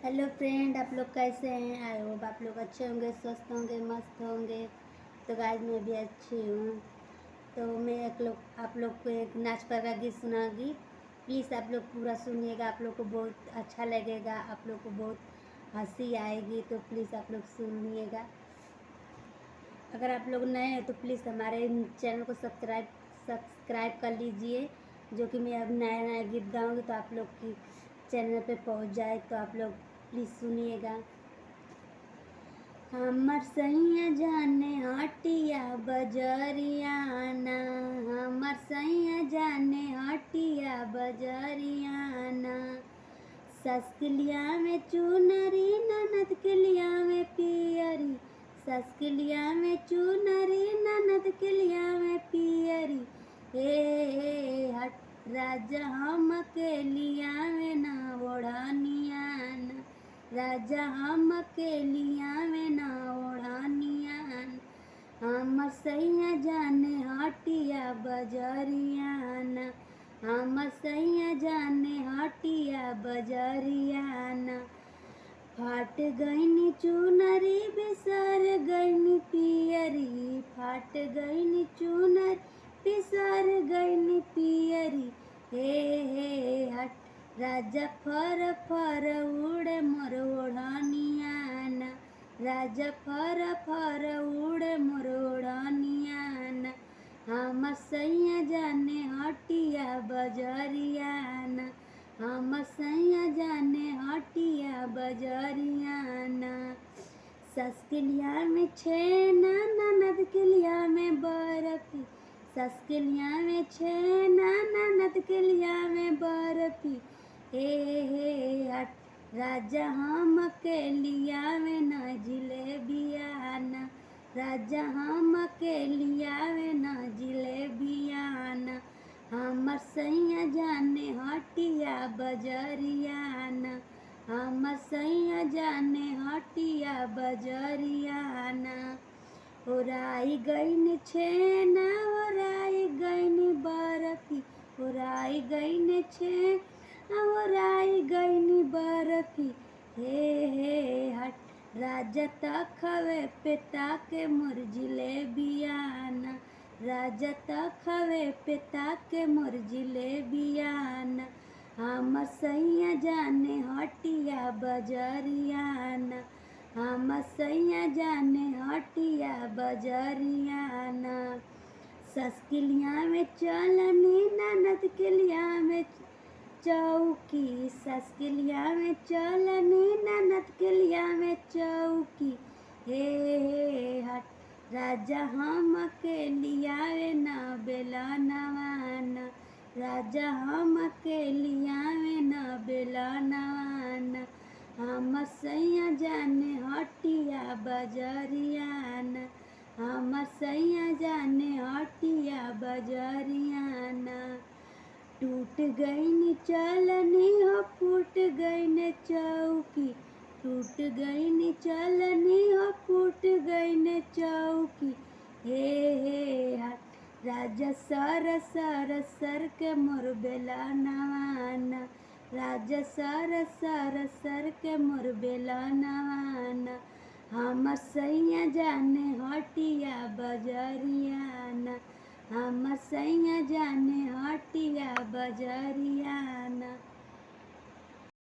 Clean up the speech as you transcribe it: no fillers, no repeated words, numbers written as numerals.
Hello friend, आप लोग कैसे हैं? आई होप आप लोग अच्छे होंगे, स्वस्थ होंगे, मस्त होंगे। तो गाइस मैं भी अच्छी हूँ। तो मैं आप लोग को एक नाच पर का गीत सुनाऊंगी। प्लीज़ आप लोग पूरा सुनिएगा, आप लोग को बहुत अच्छा लगेगा, आप लोग को बहुत हंसी आएगी। तो प्लीज़ आप लोग सुनिएगा। अगर आप लोग नए हैं तो प्लीज़ हमारे चैनल को सब्सक्राइब कर लीजिए, जो कि मैं अब नया नया गीत गाऊँगी तो आप लोग की चैनल पे पहुंच जाए। तो आप लोग प्लीज़ सुनिएगा। हमर सैया जाने हटिया बजरियाना, हमर सैया जाने हटिया बजरियाना। सस के लिया में चुनरी, ननद के लिया में पियरी। सस के लिया में चुनरी, ननद के लिया में पियरी। हे हट राजा हम के लिया में ना ओढ़नियान, राजा हम के लिया में ना ओढ़नियान। हमर सैया जाने हटिया बजरियाना, हमर सैया जाने हटिया बजरियाना। फाट गईनी चुनरी, बिसर गईनी पियरी। फाट गईनी चुनरी, बिसर गईनी पियरी। हे हट राजा फर फर उड़े मोर ओढ़नियाना, राजा फर फर उड़े मोर ओढ़नियाना। हमर सैया जाने हटिया बजरियाना, हमर सैया जाने हटिया बजरियाना। सस के लिया में छेना, ननद के लिया में बर्फी। सस के लिया में छेना, ननद के लिया में बर्फी। हे हट राजा हम के लिया में न जिलेबियाना, राजा हम के लिया में न जिलेबियाना। हमर सैया जाने हटिया बजरियाना, हमर सैया जाने हटिया बजरियाना। ओराई गईन छेना, ओराई गईन बर्फी। ओराई गईन छेना, ओराई गईन बर्फी। हे हट राजा तखवे पे ताके मोर जिलेबियाना, राजा तखवे पे ताके मोर जिलेबियाना। हमर सैया जाने हटिया बजरियाना, हमर सैया जाने हटिया बजरियाना। सस के लिया में चलनी, ननद के लिया में चौकी। सस के लिया में चलनी, ननद के लिया में चौकी। हे हट राजा हम के लिया में ना बेलनवाना, राजा हम के लिया में ना बेलनवाना। हमर सैया जाने हटिया बजरियाना, हमर सैया जाने हटिया बजरियाना। टूट गईनी चलनी हो, फूट गईन चौकी। टूट गईनी चलनी हो, फूट गईन चौकी। हे हट राजा सर सर सर के मोर बेलनवाना, राजा सर सर सर के मोर बेलनवाना। हमर सैया जाने हटिया बजरियाना, हमर सैया जाने हटिया बजरियाना।